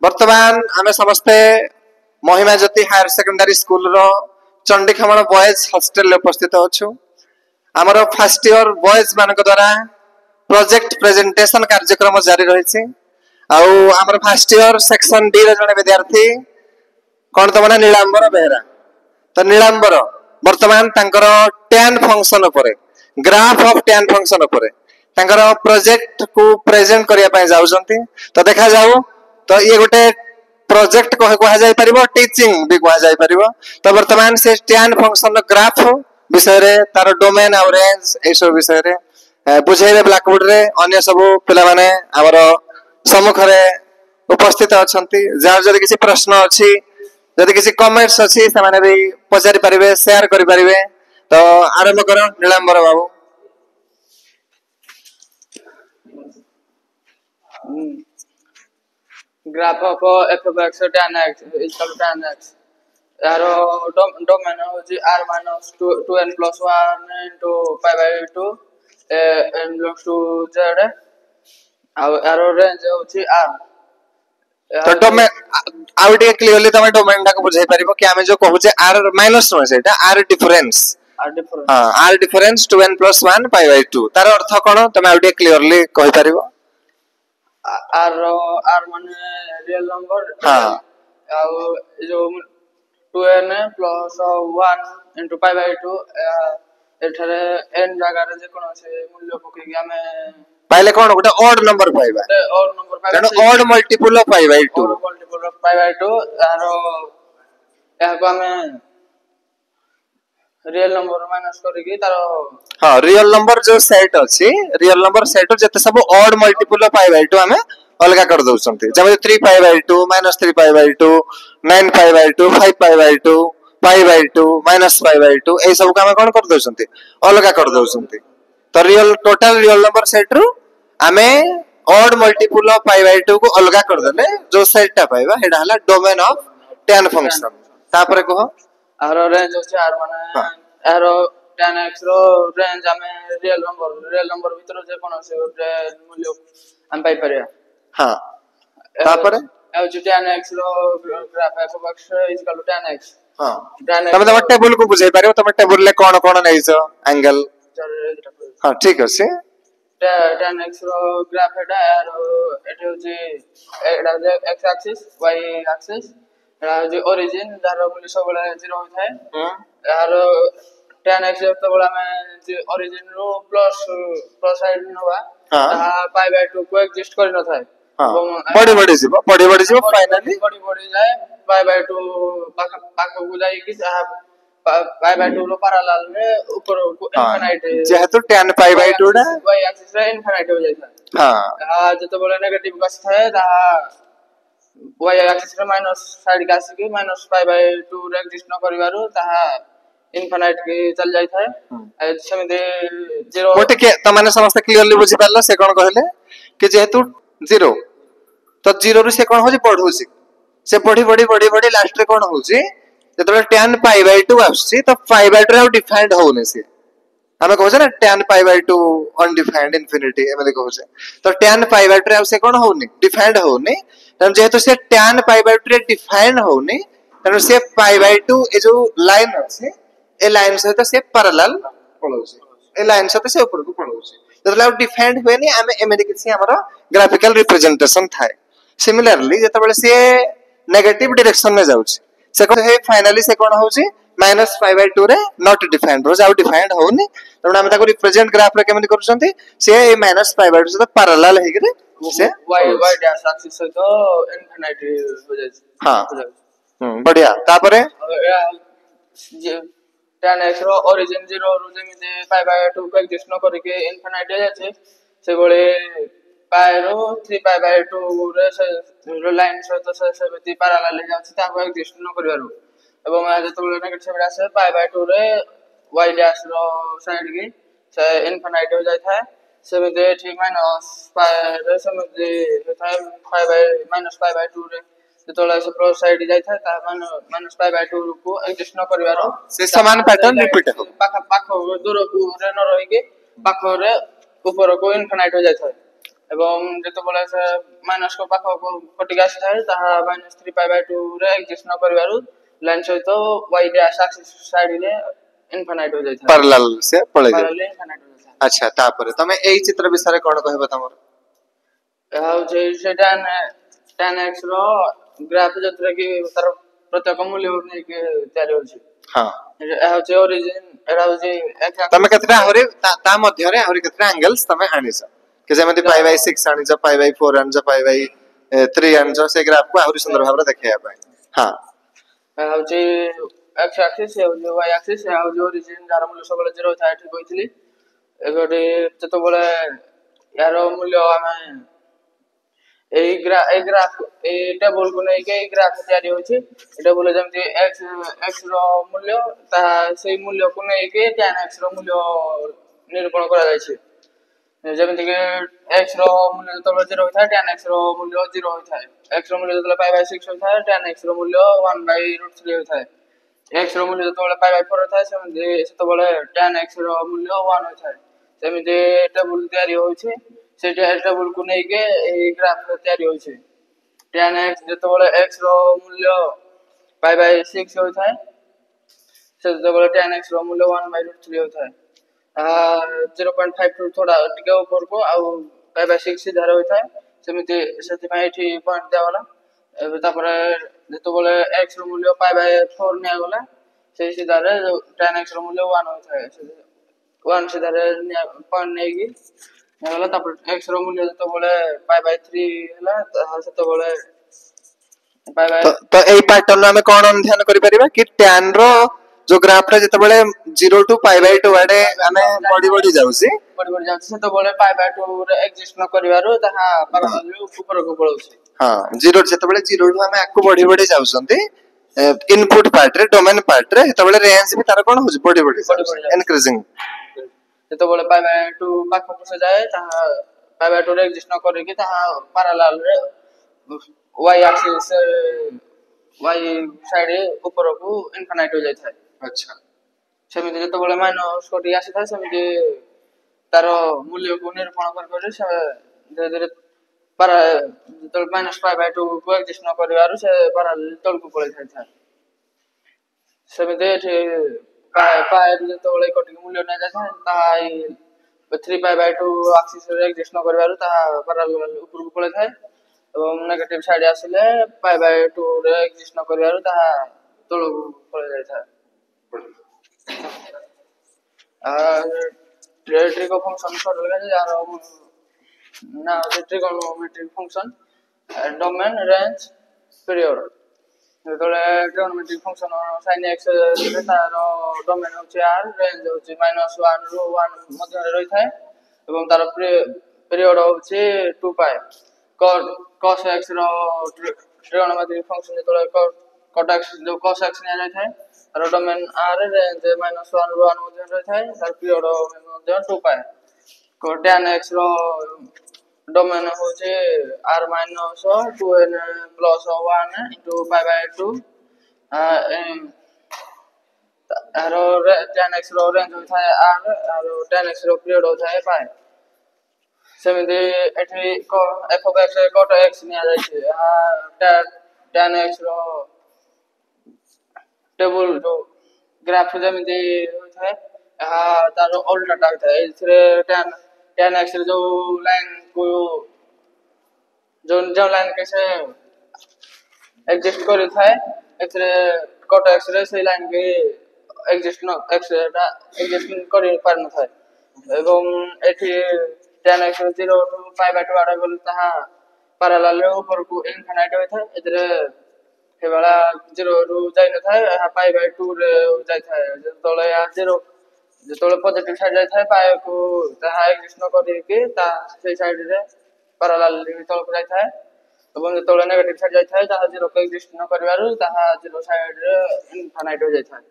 वर्तमान आमे समस्ते महिमा ज्योति हायर सेकेंडरी स्कूल रो चंडीखमण बॉयज हॉस्टल उपस्थित अछु। आमर फर्स्ट ईयर बॉयज मानक द्वारा प्रोजेक्ट प्रेजेंटेशन कार्यक्रम जारी रही। आमर फर्स्ट ईयर सेक्शन डी रो जने विद्यार्थी कौन तो माने नीलांबर बेहरा। तो नीलांबर वर्तमान तांकर tan फंक्शन उपरे ग्राफ ऑफ tan फंक्शन उपरे तांकर प्रोजेक्ट को प्रेजेंट करिया पय जाउछंती। तो देखा जाऊ तो ये गोटे प्रोजेक्ट कह जाय परिबो टीचिंग भी कह जाय परिबो। तो वर्तमान से tan फंक्शन ग्राफ विषय रे तार डोमेन और रेंज ए सब विषय रे बुझेबे ब्लैक बोर्ड रे अन्य सब पिला माने हमर सम्मुख रे उपस्थित अछंती। जार जदि किसी प्रश्न अछि जदि किसी कमेंट्स अछि से माने भी पचारि परिबे शेयर करि परिबे। तो आरंभ करो नीलांबर बाबू। Graph of f of x tan x is equal to tan x. यारो डोमेन होची r minus 2n plus 1 into pi by 2 n belongs to z यारो रेंज होची r। तो डोमेन आउटे क्लियरली तमे डोमेन टा को बुझाई परिबो कि हमें जो कहूचे r माइनस न सेटा r डिफरेंस। हां r difference 2n plus 1 pi by 2 तार अर्थ कोन तमे आउटे क्लियरली कहि परिबो। r माने रियल नंबर। हां जो 2n plus 1 into pi by 2 एठारे n जगह रे जे कोन से मूल्य पके कि हमें पहले कोन गोटे ऑड नंबर पाइबा। ऑड नंबर पाइबा जनो odd multiple of pi by 2 multiple of pi by 2 आरो या को हमें रियल नंबर माइनस करके तारो। हां रियल नंबर जो सेट अछि रियल नंबर सेट जते सब odd multiple of pi by 2 हमें अलगा कर दउछंती। जब 3 pi by 2 -3 pi by 2 9 pi by 2 5 pi by 2 pi by 2 -pi by 2 ए सब का हमें कोन कर दउछंती अलगा कर दउछंती। तो real total real number set रु हमें odd multiple of pi by 2 को अलगा कर देले जो सेट टा पाइबा हेडा हला डोमेन ऑफ tan फंक्शन। तापर कहो आरो रेंज होची r माने आरो tan x रो रेंज हमें रियल नंबर भीतर जे कोन से मूल्य हम पाई परिया। हां तापर होची tan x रो graph f of x is equal to tan x। हां तमे टेबल को बुझाई पारियो तमे टेबल ले कोन कोन नैछ एंगल। हां ठीक अछि tan x रो ग्राफ हेडा आरो एटे होची एडा जे x एक्सिस y एक्सिस एडा जे ओरिजिन दारो मूल्य सब बला 0 होय थाए। आरो tan x तो बला में जे ओरिजिन रो प्लस साइड नवा ता pi by 2 को एग्जिस्ट करि न थाए। बड़ी जीव फाइनली बड़ी जाए pi by 2 पाक को जाई कि pi by 2 रो पैरेलल में ऊपर को इनफिनिट जेहेतु tan pi by 2 डा y एक्सिस रे इनफिनिट हो जाय था। हां जतो बोले नेगेटिव कस थाए ता y एक्सिस रे माइनस साइड का आसी कि माइनस pi by 2 रे एग्जिस्ट न करिवारु ता इनफिनिट के चल जाय थाए। सेमे 0 मोटे के त माने समस्त क्लियरली बुझि पारला से कोन कहले कि जेहेतु 0 तो 0 रु से कोन होजी पढौसी से पढी लास्ट रे कोन होजी जतबे tan pi by 2 आसी तो pi by 2 डिफाइंड होने से हमें कहू ना tan pi by 2 undefined infinity एमले कहू से। तो tan pi by 2 से कोन होनी डिफाइंड होनी तन जेहेतु से tan pi by 2 डिफाइंड होनी तन से pi by 2 ए जो लाइन अछि ए लाइन से तो से पैरेलल पळौसी ए लाइन से तो से ऊपर को पळौसी जतला डिफाइंड होएनी हमें एमले किछि हमर ग्राफिकल रिप्रेजेंटेशन थाए। सिमिलरली जतबेले से नेगेटिव डायरेक्शन में जाउछि से कोन हे फाइनली से कोन होउछि -pi by 2 रे नॉट डिफाइंड रोज आउट डिफाइंड होनी तब हम ताको रिप्रेजेंट ग्राफ रे केमन करछंती से ए -pi by 2 से पैरेलल हे कि से y डैश एक्सिस से तो इनफिनिट हो जाय। हां बढ़िया तापरे tan x रो ओरिजिन 0 रो जेमि pi by 2 को एग्जिस्ट न करके इनफिनिट हो जाय से बोले pi रो 3 pi by 2 रे से लाइन से तो से बेती पैरेलल हो जाय ताको एग्जिस्ट न करिवारु एवं जतो बोले नेगेटिव सेबडा से pi by 2 रे y डैश रो साइड की से इनफिनिट हो जाय थाए सेमे ठीक माइनस pi रे सेमे थाए pi by 2 रे जतोला से प्लस साइड जाय थाए ता -pi by 2 को एग्जिस्ट न करिवारो से समान पैटर्न रिपीट हो पाख दूर को रे न रही के पाख रे ऊपर को इनफिनिट हो जाय थाए। ଏବଂ ଯେତେବେଳେ ସେ ମାଇନସ୍ ପାଖକୁ କଟିକି ଆସିଥାଏ ତାହା -3π/2 ରେ ଏକ୍ଜିଷ୍ଟ ନ କରିବାରୁ ଲାଇନ୍ ସହିତ y ଡ୍ୟାଶ ଆକ୍ସିସ୍ ସାଇଡରେ ଇନଫାନାଇଟ୍ ହୋଇ ଯାଇଥାଏ। ପାରାଲାଲ ସେ ପଳେଇ ଯାଏ। ପାରାଲାଲ ଇନଫାନାଇଟ୍ ହୋଇ ଯାଇଥାଏ। ଆଚ୍ଛା ତାପରେ ତମେ ଏଇ ଚିତ୍ର ବିଷୟରେ କଣ କହିବ ତମର? ଏହା ହଉଛି ସେଟା tan x ର ଗ୍ରାଫ ଯୋଉଥିରେ କି ତାର ପ୍ରତ୍ୟେକ ମୂଲ୍ୟକୁ ନେଇକି ତିଆରି ହଉଛି। ହଁ ଏହା ହଉଛି ଅରିଜିନ, ଏଟା ହଉଛି ତମେ କେତେଟା ଆହୁରି ତା ମଧ୍ୟରେ ଆହୁରି କେତେଟା ଆଙ୍ଗେଲ୍ସ ତମେ ଆଣିଛ କି ଯେମିତି π/6 ଆଣିଛ, π/4 ଆଣିଛ, π/3 ଆଣିଛ, ସେ ଗ୍ରାଫକୁ ଆହୁରି ସୁନ୍ଦର ଭାବରେ ଦେଖେଇବା ପାଇଁ। ହଁ ଏହା ହଉଛି x ଆକ୍ସିସ୍, ଏହା ହଉଛି y ଆକ୍ସିସ୍, ଏହା ହଉଛି ଅରିଜିନ ଯାହାର ମୂଲ୍ୟ ସବୁବେଳେ 0 ଥାଏ ଏଠି କହିଥିଲି। ଏଗୋଟି ଯେତେବେଳେ यार मूल्य आमे एई ग्राफ ए टेबल को नहीं के एई ग्राफ तैयारी होची। टेबल जेमति x रो मूल्य ता सेई मूल्य को नहीं के tan x रो मूल्य निरूपण करा जाय छै। जेमति के x रो मूल्य तो 0 होता है, tan x रो मूल्य 0 होता है। x रो मूल्य तो π/6 होता है, tan x रो मूल्य 1/√3 होता है। x रो मूल्य तो π/4 होता है, से तो tan x रो मूल्य 1 होता है। सेमिति टेबल तैयारी होछि, से टेबल को नै के ए ग्राफ तैयारी होछि। tan x जेतबेले x रो मूल्य π/6 होता है, से जेतबेले tan x रो मूल्य 1/√3 होता है। 0.5 थोड़ा टिके ऊपर को आ π/6 सीधा होता है। सेमिति सेति पय एठी पॉइंट देवाला एबे तापरे जेतबेले x रो मूल्य π/4 ने गला, से सीधा रे tan x रो मूल्य 1 होता है। 1 सीधा रे पॉइंट नै की नेगला तापर x रो मूल्य जेतबेले π/3 हला सेतबेले तो एई पैटर्न में कोन ध्यान करि परिबा कि tan रो जो ग्राफ रे जेतबेले 0 टू π/2 आडे आमे बड़ी जाउसी सेतबेले π/2 रे एग्जिस्ट न करिवारो ताहा परमाणु ऊपर को पळौसी। हां 0 जेतबेले 0 टू आमे आकु बड़ी जाउसंती इनपुट पार्ट रे, डोमेन पार्ट रे, जेतबेले रेंज भी तार कोन होजी बड़ी इनक्रीजिंग। जेतबेले π/2 पाखो से जाए ताहा π/2 रे एग्जिस्ट न करि कि ताहा पैरेलल रे y एक्सिस y साइड ऊपर को इनफाइनाइट हो जाय। अच्छा सेमिति जेतबेले माइनस कोटी आसी था, सेमिति तार मूल्य को निरूपण कर से धीरे धीरे पर जेतबेले -π/2 को एग्जिस्ट न करिवारु से पैरेलल तल को पळै था। सेमिति एठी पाए जेतबेले कोटी मूल्य न जाय ता 3π/2 एक्सिस रे एग्जिस्ट न करिवारु ता पैरेलल ऊपर को पळै था। एवं नेगेटिव साइड आसिले π/2 रे एग्जिस्ट न करिवारु ता तल को पळै जाय था। ट्रिगो फंक्शन छोड़ लगा यार ना trigonometric function domain range period जेतले ट्रिगोनोमेट्रिक फंक्शन sin x रे तार डोमेन होची r, रेंज होची -1 ରୁ 1 मध्ये रही थाए एवं तार पीरियड होची 2π। cos x रो ट्रिगोनोमेट्रिक फंक्शन जेतले cot x जो cos x ने जाय थाए तार डोमेन r, रेंज -1 ରୁ 1 मध्ये रही थाए, तार पीरियड मध्ये 2π। tan x रो डोमेन होचे r - 2n + 1 into π/2 आरो tan x रो रेंज होता है r आरो tan x रो पीरियड होता है π। सेमिति एठी f of x cot x निया जाय छै। tan x रो टेबल जो ग्राफ जेमिति होता है तार उल्टा होता है। इथरे tan x रे जो लाइन को जो लाइन कैसे एग्जिस्ट करि थाए, एथरे cot x रे से लाइन के एग्जिस्ट न x टा एग्जिस्ट करि पार न थाए एवं एठी tan x 0 टू π/2 आडे बोल ताहा पैरेलल रे ऊपर को इनफाइनाइट होय थाए। एथरे हेबाला 0 रू जाय न थाए, π/2 रे जाय थाए। जेतले 0 जेतले पॉजिटिव साइड जाय थाए पाए को ताहा एग्जिस्ट न करि के ता से साइड रे पैरेलल रे तल को जाय थाए एवं जेतले नेगेटिव साइड जाय थाए ताहा 0 को एग्जिस्ट न करिवारु ताहा 0 साइड रे इनफाइनाइट हो जाय थाए।